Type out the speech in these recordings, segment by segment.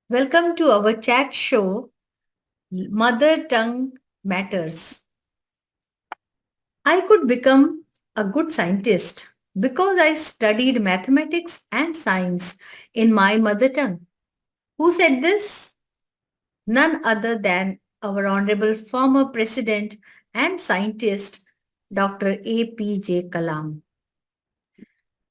Welcome to our chat show, Mother Tongue Matters. I could become a good scientist because I studied mathematics and science in my mother tongue. Who said this? None other than our Honorable former President and scientist, Dr. APJ Kalam.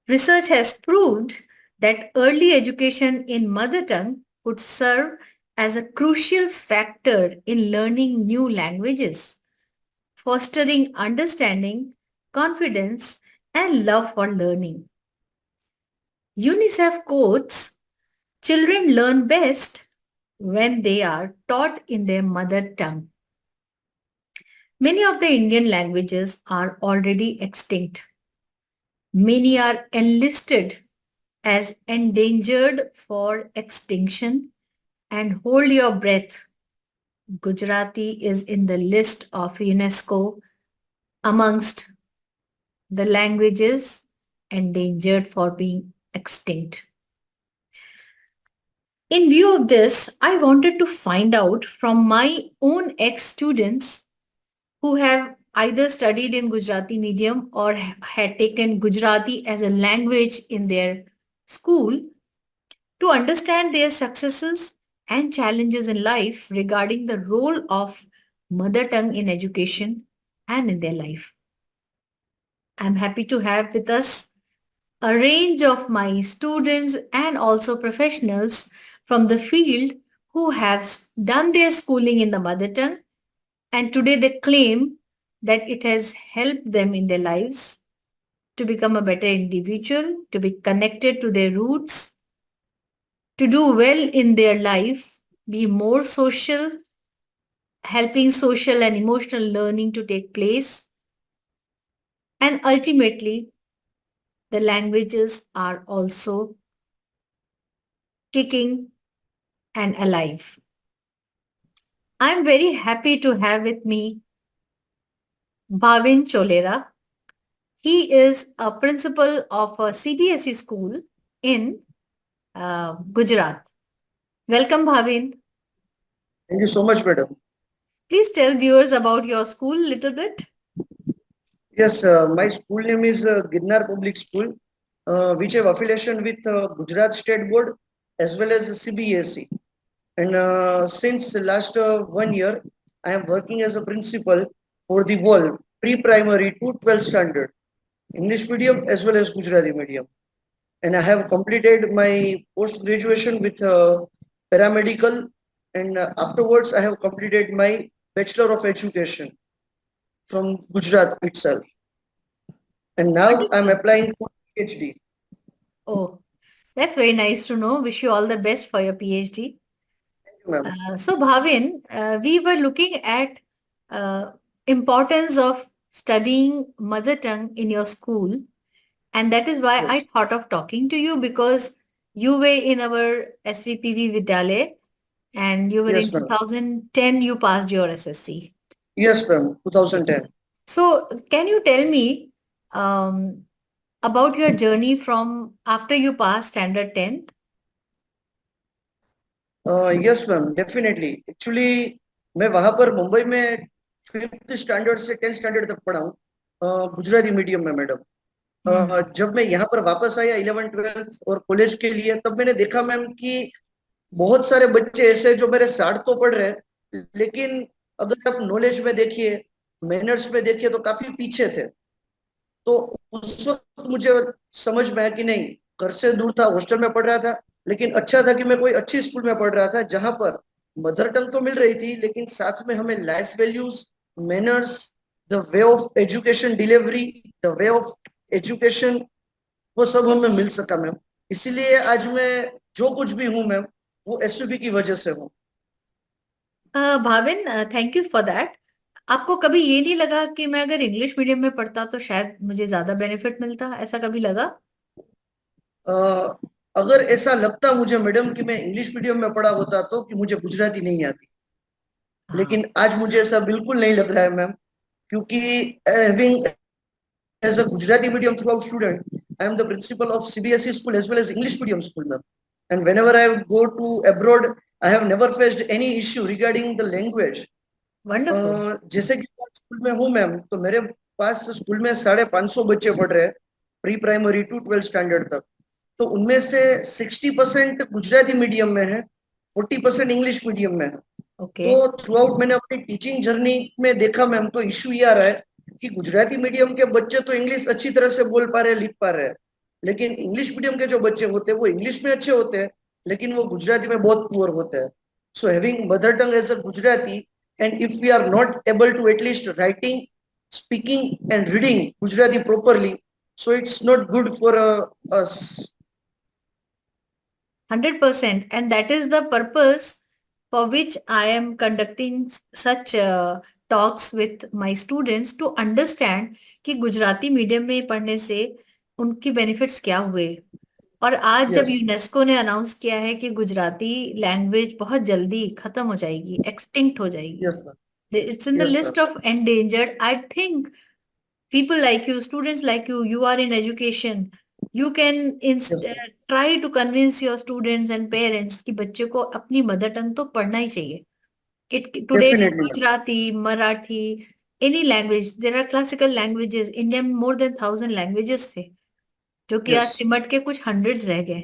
Research has proved that early education in mother tongue could serve as a crucial factor in learning new languages, fostering understanding, confidence, and love for learning. UNICEF quotes, children learn best when they are taught in their mother tongue. Many of the Indian languages are already extinct. Many are enlisted as endangered for extinction, and hold your breath. Gujarati is in the list of UNESCO amongst the languages endangered for being extinct. In view of this, I wanted to find out from my own ex-students who have either studied in Gujarati medium or had taken Gujarati as a language in their school to understand their successes and challenges in life regarding the role of mother tongue in education and in their life. I'm happy to have with us a range of my students and also professionals from the field who have done their schooling in the mother tongue, and today they claim that it has helped them in their lives to become a better individual, to be connected to their roots, to do well in their life, be more social, helping social and emotional learning to take place, and ultimately, the languages are also kicking and alive. I'm very happy to have with me Bhavin Cholera. He is a principal of a CBSE school in Gujarat. Welcome, Bhavin. Thank you so much, madam. Please tell viewers about your school a little bit. Yes, my school name is Girnar Public School, which have affiliation with Gujarat State Board as well as CBSE. And since the last 1 year, I am working as a principal for the whole pre-primary to 12th standard, English medium as well as Gujarati medium. And I have completed my post-graduation with paramedical, and afterwards I have completed my Bachelor of Education from Gujarat itself. And What now is I'm it? applying for PhD. Oh, that's very nice to know. Wish you all the best for your PhD. Thank you, ma'am. So Bhavin, we were looking at uh, importance of studying mother tongue in your school, and that is why I Yes. thought of talking to you because you were in our SVPV Vidyalaya and you were in Yes, ma'am. 2010 you passed your SSC. Yes, ma'am. 2010. So can you tell me um, about your journey from after you passed standard 10th? Yes, ma'am. Definitely. Actually, मैं वहाँ पर मुंबई में 5th standard से 10th standard तक पढ़ा हूँ Gujarati medium में madam. Hmm. जब मैं यहाँ पर वापस आया 11th 12th और कॉलेज के लिए, तब मैंने देखा मैम कि बहुत सारे बच्चे ऐसे जो मेरे साथ तो पढ़ रहे हैं, लेकिन अगर आप नॉलेज में देखिए, मैनर्स में देखिए तो काफी पीछे थे. तो उस वक्त मुझे समझ में आया कि नहीं, घर से दूर था, हॉस्टल में पढ़ रहा था, लेकिन अच्छा था कि मैं कोई अच्छी स्कूल में पढ़ रहा था जहां पर मदर टंग तो मिल रही थी, लेकिन साथ में हमें life values, manners, the way of education delivery, the way of education, वो सब हमें मिल सका मैम. इसीलिए आज मैं जो कुछ भी हूँ मैम, वो एसयूबी की वजह से हूँ. Bhavin, thank you for that. आपको कभी ये नहीं लगा कि मैं अगर इंग्लिश मीडियम में पढ़ता तो शायद मुझे ज्यादा बेनिफिट मिलता, ऐसा कभी लगा? अगर ऐसा लगता मुझे मैडम कि मैं इंग्लिश मीडियम में पढ़ा होता तो कि मुझे गुजराती नहीं आती, हाँ. लेकिन आज मुझे ऐसा बिल्कुल नहीं लग रहा है मैम, क्योंकि having as a Gujarati medium throughout student, I am the principal of CBSE school as well as English medium school ma'am. And whenever I go to abroad, I have never faced any issue regarding the language. Wonderful. जैसे कि मैं school में हूँ ma'am, तो मेरे पास school में 550 बच्चे पढ़ रहे हैं, pre primary to 12th standard तक। तो उनमें से 60% गुजराती मीडियम में है, 40% इंग्लिश मीडियम में है। Okay. तो थ्रू आउट मैंने अपनी टीचिंग जर्नी में देखा मैम, तो इश्यू ये आ रहा है कि गुजराती मीडियम के बच्चे तो इंग्लिश अच्छी तरह से बोल पा रहे हैं, लिख पा रहे हैं, लेकिन इंग्लिश मीडियम के जो बच्चे होते हैं वो इंग्लिश में अच्छे होते हैं, लेकिन वो गुजराती में बहुत पुअर होते हैं। So having mother tongue as a Gujarati, and if we are not able to at least writing, speaking and reading Gujarati properly, so it's not good for us. 100%. And that is the purpose for which I am conducting such talks with my students to understand कि Gujarati medium में पढ़ने से उनकी benefits क्या हुए। और आज जब Yes, यूनेस्को ने अनाउंस किया है कि गुजराती लैंग्वेज बहुत जल्दी खत्म हो जाएगी, एक्सटिंक्ट हो जाएगी, yes ma'am, it's in the yes ma'am, list of endangered, I think people like you, students like you are in education, you can yes ma'am, try to convince your students and parents कि बच्चे को अपनी mother tongue तो पढ़ना ही चाहिए. Today it is definitely ma'am, Gujarati, Marathi, any language. There are classical languages. India में more than 1,000 languages थे, जो कि आज yes, सिमट के कुछ hundreds रह गए.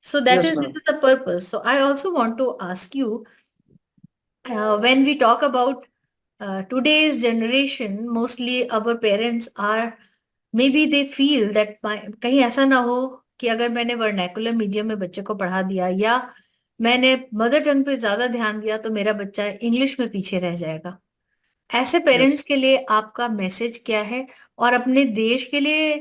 So that yes is, this ma'am, is the purpose. So I also want to ask you, when we talk about today's generation, mostly our parents are, maybe they feel that कहीं ऐसा ना हो कि अगर मैंने vernacular medium में बच्चे को पढ़ा दिया या मैंने मदर टंग पे ज्यादा ध्यान दिया तो मेरा बच्चा इंग्लिश में पीछे रह जाएगा. ऐसे पेरेंट्स yes. के लिए आपका मैसेज क्या है? और अपने देश के लिए,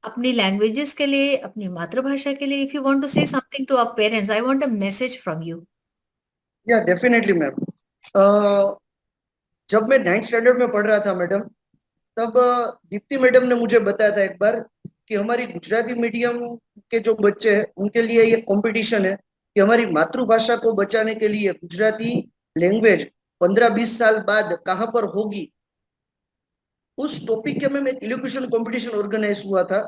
अपनी लैंग्वेजेस के लिए, अपनी मातृभाषा के लिए, if you want to say something to our parents, I want a message from you. Yeah, definitely ma'am. जब मैं 9th स्टैंडर्ड में पढ़ रहा था मैडम, तब दीप्ति मैडम ने मुझे बताया था एक बार कि हमारी गुजराती मीडियम के जो बच्चे हैं उनके लिए ये कंपटीशन है कि हमारी मातृभाषा को बचाने के लिए गुजराती लैंग्वेज 15-20 साल बाद कहाँ पर होगी। उस टॉपिक के में एक इलोक्यूशन कंपटीशन ऑर्गेनाइज हुआ था,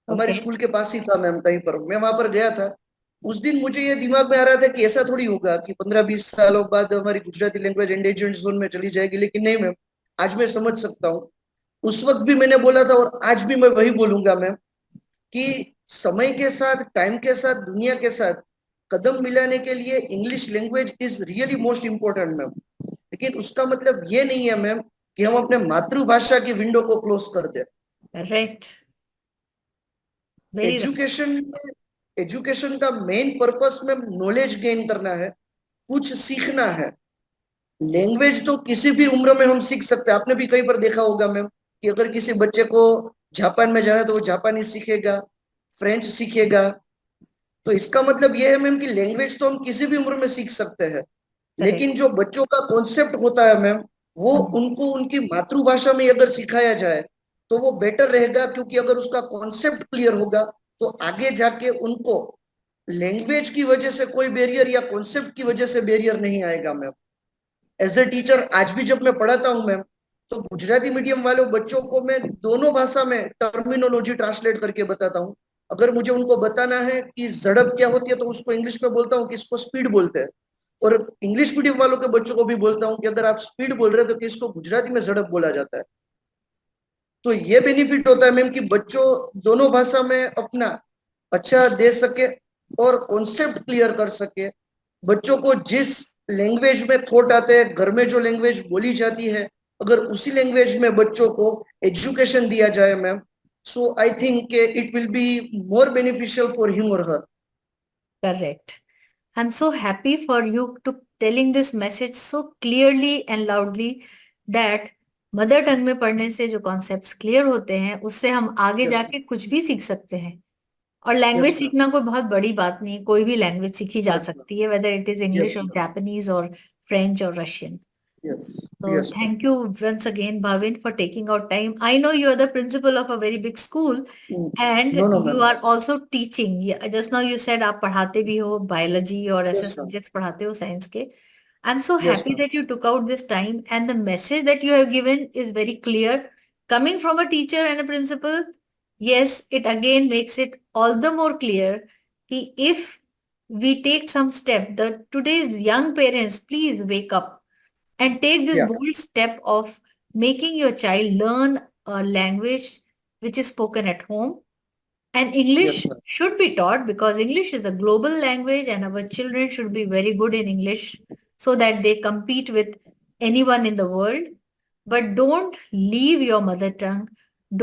हमारे ओके. स्कूल के पास ही था मैम, कहीं पर मैं वहां पर गया था। उस दिन मुझे ये दिमाग में आ रहा था कि ऐसा थोड़ी होगा कि 15-20 सालों बाद हमारी गुजराती लैंग्वेज एंडेंजर्ड जोन में चली जाएगी, लेकिन नहीं मैम, आज मैं समझ सकता हूँ। उस वक्त भी मैंने बोला था और आज भी मैं वही बोलूंगा मैम कि समय के साथ, टाइम के साथ, दुनिया के साथ कदम मिलाने के लिए English language is really most important ma'am, लेकिन उसका मतलब ये नहीं है मैम कि हम अपने मातृभाषा की विंडो को क्लोज कर दें। Right. Very right. Education education का मेन पर्पस में नॉलेज गेन करना है, कुछ सीखना है। लैंग्वेज तो किसी भी उम्र में हम सीख सकते हैं। आपने भी कई बार देखा होगा मैम कि अगर किसी बच्चे को जापान में जाना है तो वो जापानी सीखेगा, फ्रेंच सीखेगा। तो इसका मतलब ये है मैम कि लैंग्वेज तो हम किसी भी उम्र में सीख सकते हैं, करेक्ट. लेकिन जो बच्चों का कॉन्सेप्ट होता है मैम, वो उनको उनकी मातृभाषा में अगर सिखाया जाए तो वो बेटर रहेगा, क्योंकि अगर उसका कॉन्सेप्ट क्लियर होगा तो आगे जाके उनको लैंग्वेज की वजह से कोई बैरियर या कॉन्सेप्ट की वजह से बैरियर नहीं आएगा मैम। एज ए टीचर आज भी जब मैं पढ़ाता हूँ मैम, तो गुजराती मीडियम वाले बच्चों को मैं दोनों भाषा में टर्मिनोलॉजी ट्रांसलेट करके बताता हूँ। अगर मुझे उनको बताना है कि झड़प क्या होती है तो उसको इंग्लिश में बोलता हूँ कि इसको स्पीड बोलते हैं, और इंग्लिश मीडियम वालों के बच्चों को भी बोलता हूँ कि अगर आप स्पीड बोल रहे हो तो कि इसको गुजराती में झड़प बोला जाता है। तो ये बेनिफिट होता है मैम कि बच्चों दोनों भाषा में अपना अच्छा दे सके और कॉन्सेप्ट क्लियर कर सके। बच्चों को जिस लैंग्वेज में थॉट आते हैं, घर में जो लैंग्वेज बोली जाती है, अगर उसी लैंग्वेज में बच्चों को एजुकेशन दिया जाए ma'am, so I think it will be more beneficial for him और हर। Correct. I'm so happy for you to telling this message so clearly and loudly that mother tongue में पढ़ने से जो कॉन्सेप्ट्स क्लियर होते हैं उससे हम आगे यस जाके कुछ भी सीख सकते हैं. और यस लैंग्वेज मैम, सीखना कोई बहुत बड़ी बात नहीं, कोई भी लैंग्वेज सीखी जा यस मैम, सकती है, whether it is yes English और मैम, जापानीज और फ्रेंच और Russian. Yes So yes ma'am. thank you once again, Bhavin, for taking out time. I know you are the principal of a very big school and no no you ma'am, are also teaching. Just now you said आप पढ़ाते भी हो biology और ऐसे yes ma'am, subjects पढ़ाते हो science के. I'm so yes happy ma'am, that you took out this time and the message that you have given is very clear. Coming from a teacher and a principal, yes, it again makes it all the more clear कि if we take some step. The today's young parents, please wake up and take this Yeah. bold step of making your child learn a language which is spoken at home. And English Yes, ma'am. should be taught because English is a global language and our children should be very good in English so that they compete with anyone in the world. But don't leave your mother tongue.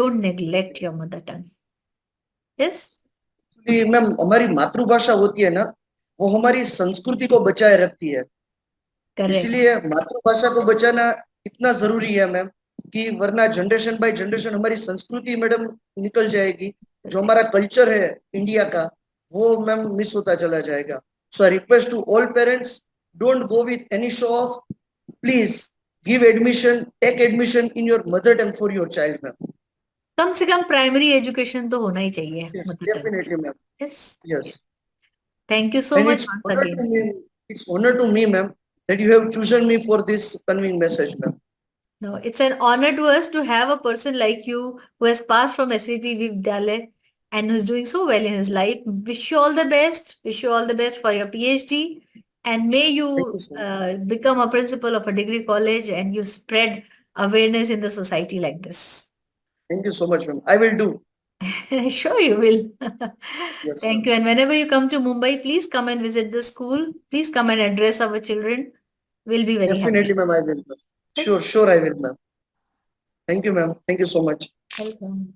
Don't neglect your mother tongue. Yes? कि ma'am हमारी मातृभाषा होती है ना, वो हमारी संस्कृति को बचाए रखती है। Correct. इसलिए मातृभाषा को बचाना इतना जरूरी है मैम, कि वरना जनरेशन बाय जनरेशन हमारी संस्कृति मैडम निकल जाएगी, जो हमारा कल्चर है इंडिया का वो मैम मिस होता चला जाएगा। So I request to all parents, don't go with any show off, please give admission, take admission in your mother tongue for your child ma'am. कम से कम प्राइमरी एजुकेशन तो होना ही चाहिए Yes, mother tongue. definitely ma'am. Yes. Yes. Thank you so And much it's once honor to again. me, it's honor to me, ma'am, that you have chosen me for this conveying message, ma'am. No, it's an honor to us to have a person like you who has passed from SVP Vidyalaya and who's doing so well in his life. Wish you all the best. Wish you all the best for your PhD. And may Thank you you so much. become a principal of a degree college and you spread awareness in the society like this. Thank you so much, ma'am. I will do. Sure you will. Yes, Thank ma'am. you. And whenever you come to Mumbai, please come and visit the school. Please come and address our children. We'll be very Definitely, happy. ma'am, I will, ma'am. Yes. Sure, sure, I will, ma'am. Thank you, ma'am. Thank you so much. Welcome.